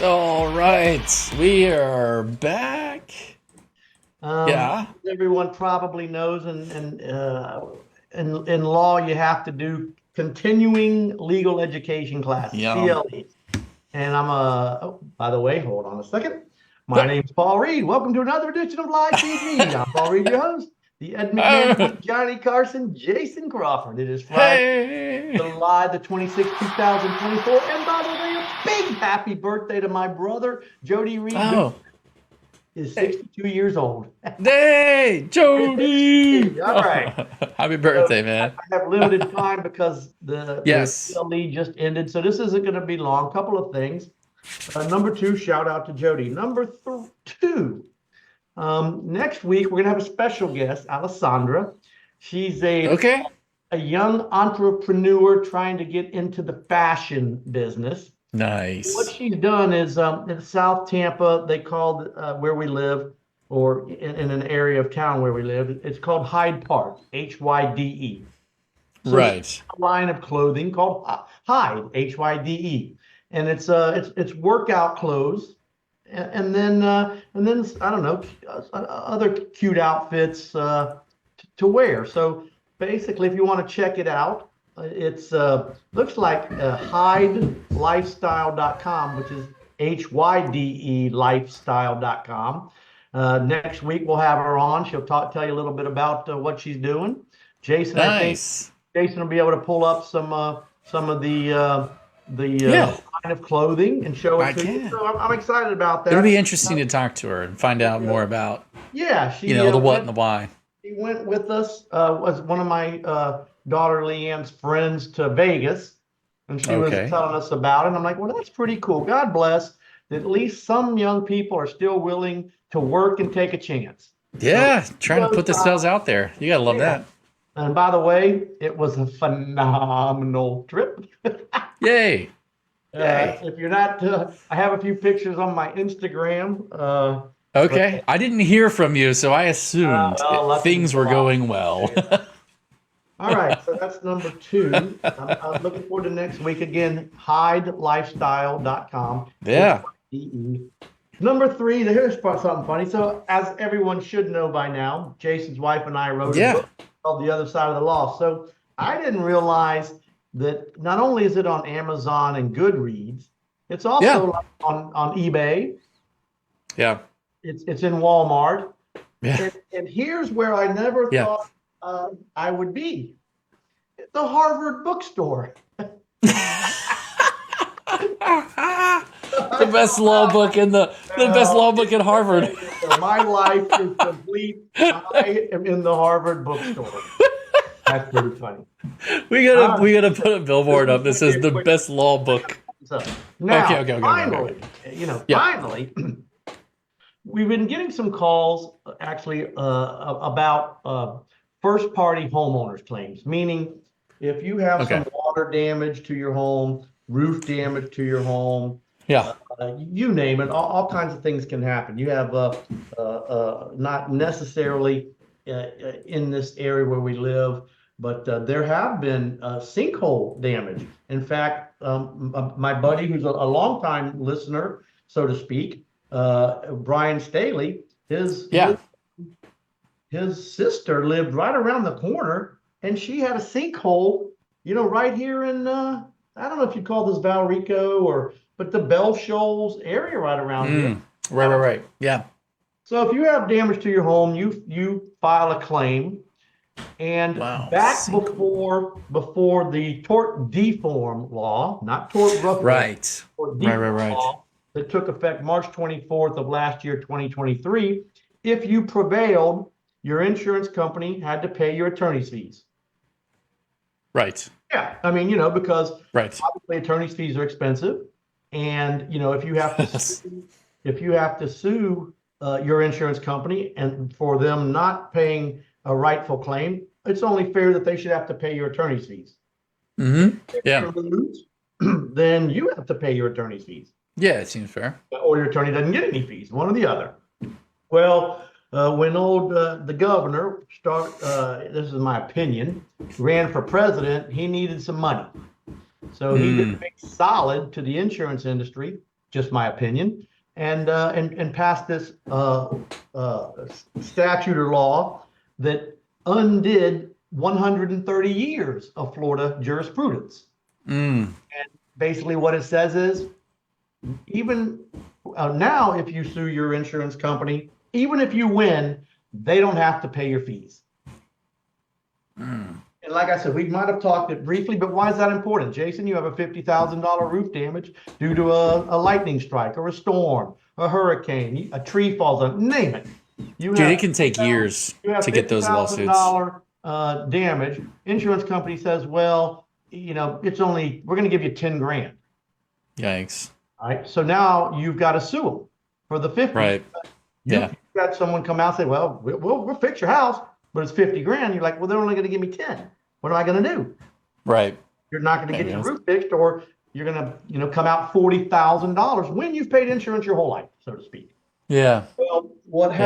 All right, we are back. Yeah. Everyone probably knows, in law, you have to do continuing legal education classes, Yeah. CLEs. And oh, by the way, hold on a second. My name's Paul Reed. Welcome to another edition of Live TV. I'm Paul Reed, your host. The Ed McMahon, Johnny Carson, Jason Crawford. It is Friday, Hey. July the 26th, 2024. And by the way, a big happy birthday to my brother, Jody Reed, who Oh. is Hey. 62 years old. Hey, Jody. All right. Happy So birthday, I man. have limited time because the Yes. CLE just ended. So this isn't going to be long. Couple of things. Number two, shout out to Jody. Number two, next week we're going to have a special guest, Alessandra. She's Okay. a young entrepreneur trying to get into the fashion business. What Nice. she's done is in South Tampa, they called where we live, or in an area of town where we live, it's called Hyde Park, Hyde. So she Right. has a line of clothing called Hyde, Hyde, and it's workout clothes, and then I don't know, other cute outfits to wear. So basically, if you want to check it out, it's looks like hydelifestyle.com, which is HYDE lifestyle.com. Next week we'll have her on. She'll tell you a little bit about what she's doing. Jason, I think Nice. Jason will be able to pull up some of the Yeah, line of clothing and show it I to you. can. So I'm excited about It'll be that. interesting to talk to her and find out more about, Yeah, the what and the why. she went with us, was one of my daughter Leanne's friends to Vegas, and she was Okay. telling us about it. And I'm like, well, that's pretty cool. God bless that at least some young people are still willing to work and take a chance. So Yeah, trying to put themselves out there. You gotta love yeah. that. And by the way, it was a phenomenal trip. Yay. Yay. If you're not, I have a few pictures on my Instagram. But Okay. I didn't hear from you, so I assumed well, lucky things were going well. All right, so that's number two. I'm looking forward to next week again. Hydelifestyle.com. Yeah. HYDE. Number three, here's something funny. So, as everyone should know by now, Jason's wife and I wrote a Yeah. book called The Other Side of the Law. So, I didn't realize that not only is it on Amazon and Goodreads, it's Yeah. also on eBay. Yeah. It's in Walmart. Yeah. And here's where I never Yeah. thought I would be: the Harvard bookstore. The best law book in the best law book at Harvard. My life is complete. I am in the Harvard bookstore. That's pretty funny. We gotta put a billboard up that says the best law book. So now, Okay. finally, Yeah. finally, we've been getting some calls actually about first party homeowners claims, meaning if you have Okay. some water damage to your home, roof damage to your home, Yeah. you name it, all kinds of things can happen. You have not necessarily in this area where we live, but there have been sinkhole damage. In fact, my buddy, who's a longtime listener, so to speak, Brian Staley, Yeah. his sister lived right around the corner, and she had a sinkhole, right here in I don't know if you call this Valrico but the Bell Shoals area right around here. Right. Yeah. So if you have damage to your home, you file a claim, and Wow. back before the tort deform law, not tort rough Right. or Right. law that took effect March 24th of last year, 2023, if you prevailed, your insurance company had to pay your attorney's fees. Right. Yeah, I mean, because Right. obviously attorney's fees are expensive, and if you have to sue your insurance company and for them not paying a rightful claim, it's only fair that they should have to pay your attorney's fees. Mm-hmm. If Yeah. you lose, then you have to pay your attorney's fees, Yeah, it seems fair. or your attorney doesn't get any fees, one or the other. Well, when the governor this is my opinion, ran for president, he needed some money. So he did make solid to the insurance industry just my opinion, and pass this statute or law that undid 130 years of Florida jurisprudence. Mm. And basically what it says is, even now, if you sue your insurance company, even if you win, they don't have to pay your fees. And like I said, we might have talked it briefly, but why is that important? Jason, you have a $50,000 roof damage due to a lightning strike or a storm, a hurricane, a tree falls on, name it. Dude, it can take years to get those lawsuits. Damage. Insurance company says, well, we're going to give you 10 grand. Yikes. All right. So now you've got to sue them for the 50. Right. You've got someone come out and say, well, we'll fix your house, but it's 50 grand. You're like, well, they're only going to give me 10. What am I going to do? Right. You're not going to get your roof fixed, or you're going to, come out $40,000 when you've paid insurance your whole life, so to speak. Yeah. Well, what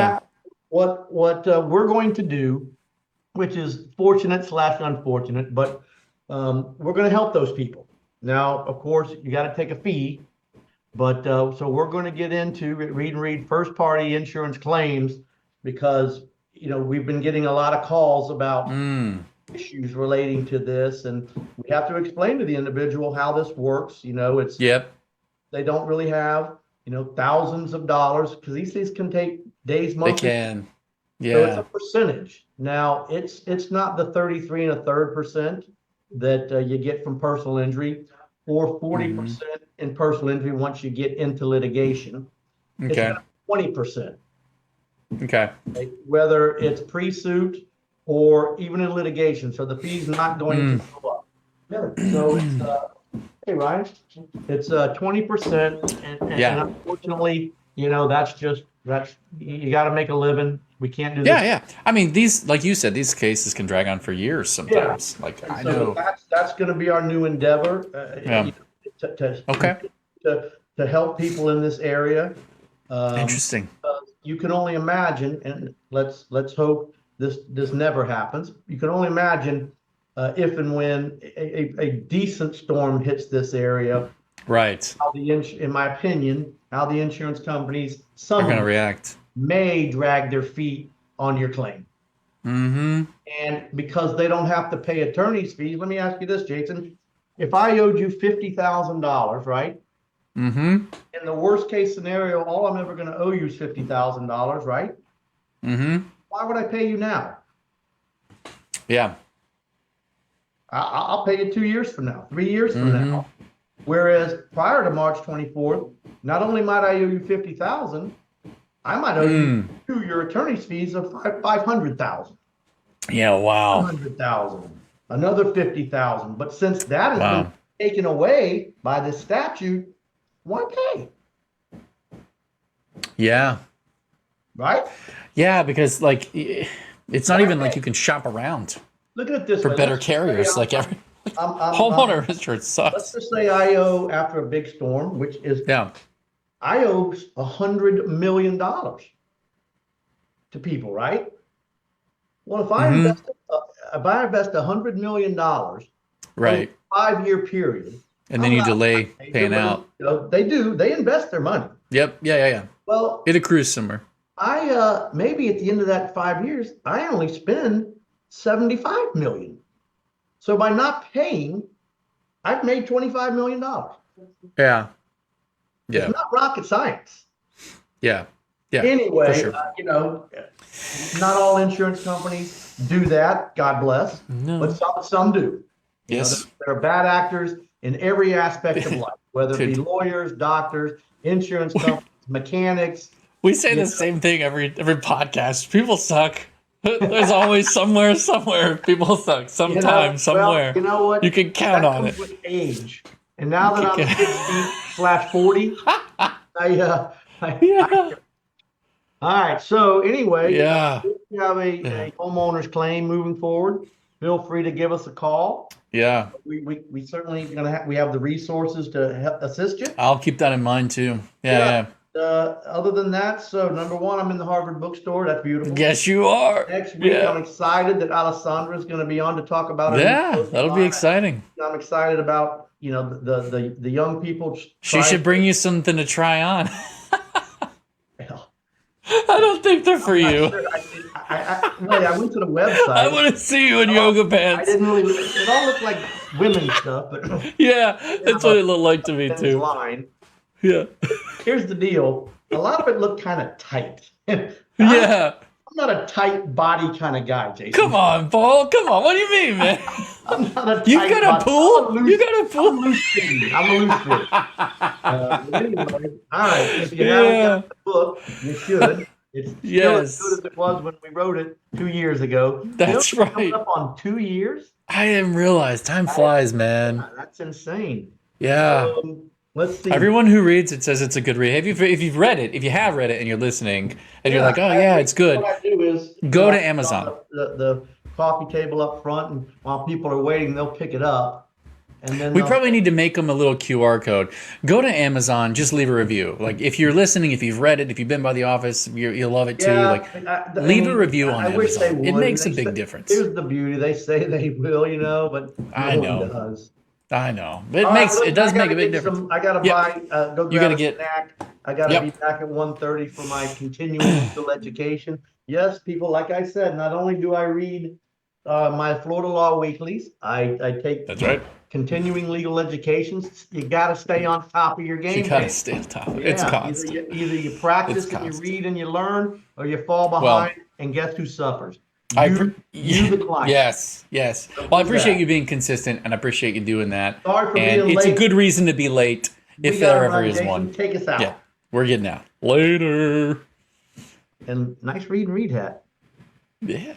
we're going to do, which is fortunate/unfortunate, but we're going to help those people. Now, of course, you got to take a fee, but so we're going to get into Reed and Reed first party insurance claims, because we've been getting a lot of calls about issues relating to this, and we have to explain to the individual how this works. It's they don't really have thousands of dollars, because these things can take days, months. They can. Yeah. So it's a percentage. Now it's not the 33 1/3% that you get from personal injury, or 40% in personal injury once you get into litigation. Okay. It's 20%. Okay. Whether it's pre-suit or even in litigation. So the fee's not going to go up. So it's hey Ryan, it's 20%, and unfortunately, that's you got to make a living. We can't do this. Yeah. I mean, these, like you said, these cases can drag on for years sometimes. Yeah. Like, I know. That's going to be our new endeavor. To help people in this area. Interesting. You can only imagine, and let's hope this never happens. You can only imagine if and when a decent storm hits this area. Right. In my opinion, how the insurance companies, some are going to react, may drag their feet on your claim. And because they don't have to pay attorney's fees, let me ask you this, Jason. If I owed you $50,000, right? In the worst case scenario, all I'm ever going to owe you is $50,000, right? Why would I pay you now? Yeah. I'll pay you 2 years from now, 3 years from now. Whereas prior to March 24th, not only might I owe you $50,000, I might owe you your attorney's fees of $500,000. Yeah, wow. $100,000, another $50,000. But since that has been taken away by this statute, why pay? Yeah. Right? Yeah, because it's not even like you can shop around. Look at it this for way. better carriers. Homeowner insurance sucks. Let's just say I owe, after a big storm, which is I owe $100 million to people, right? Well, if I invest $100 million, right, over a 5-year period, and then you delay paying out. They invest their money. Yep. Yeah. Well, it accrues somewhere. I maybe at the end of that 5 years, I only spend $75 million. So by not paying, I've made $25 million. Yeah. It's not rocket science. Yeah. Anyway, sure. Not all insurance companies do that. God bless. No. But some do. Yes. There are bad actors in every aspect of life, whether it be lawyers, doctors, insurance companies, mechanics. We say the same thing every podcast. People suck. There's always somewhere people suck. Sometime, somewhere. You know what? You can count on it. With age. And now that I'm 60/40, all right. So anyway, if you have a homeowner's claim moving forward, feel free to give us a call. Yeah. We certainly we have the resources to help assist you. I'll keep that in mind too. Yeah. Other than that, so number one, I'm in the Harvard bookstore. That's beautiful. Yes, you are. Next week, I'm excited that Alessandra is going to be on to talk about it. Yeah, that'll be exciting. I'm excited about the young people She should bring you something to try on. Well, I don't think they're for I'm not you. sure. Wait, I went to the website. I want to see you in yoga I pants. didn't really. It all looked like women's stuff, but Yeah, that's what it looked like to me men's too. line. Yeah. Here's the deal. A lot of it looked kind of tight. Yeah. I'm not a tight body kind of guy, Jason. Come on, Paul. Come on. What do you mean, man? I'm not a tight You've got a body. pool? You got a I'm pool? loose fitting. I'm a loose fitting. But anyway, all right. If you Yeah. haven't got the book, you should. It's still Yes. as good as it was when we wrote it 2 years ago. That's You know, it's right. coming up on 2 years. I didn't realize. Time flies, man. That's insane. Yeah. Let's see. Everyone who reads it says it's a good read. If you've read it, if you have read it and you're listening, and you're like, oh yeah, it's good. What I do is Go to I put Amazon. on the coffee table up front, and while people are waiting, they'll pick it up, and then We they'll- probably need to make them a little QR code. Go to Amazon, just leave a review. Like if you're listening, if you've read it, if you've been by the office, you'll love it too. Yeah, Like I leave mean, a review on I wish they Amazon. It would. makes a They big say- difference. Here's the beauty: they say they will, but no I know. one does. I know. It All right, makes listen, it does I make gotta a big get difference. I gotta Yep. buy. Go You grab gotta a get- snack. I gotta Yep. be back at 1:30 for my continuing legal education. Yes, people, like I said, not only do I read my Florida Law Weeklies, I take That's right. continuing legal educations. You got to stay on top of your game. You gotta man. stay on top. Yeah, It's constant. Either you practice It's and you constant. read and you learn, or you fall Well, behind. And guess who suffers? I You, appre- you the client. Yes. Don't Well, I do appreciate that. you being consistent, and I appreciate you doing that. Sorry for And being it's late. a good reason to be late if We there gotta ever run, is Jason. one. Take us out. Yeah, we're getting out. Later. And nice read and read hat. Yeah.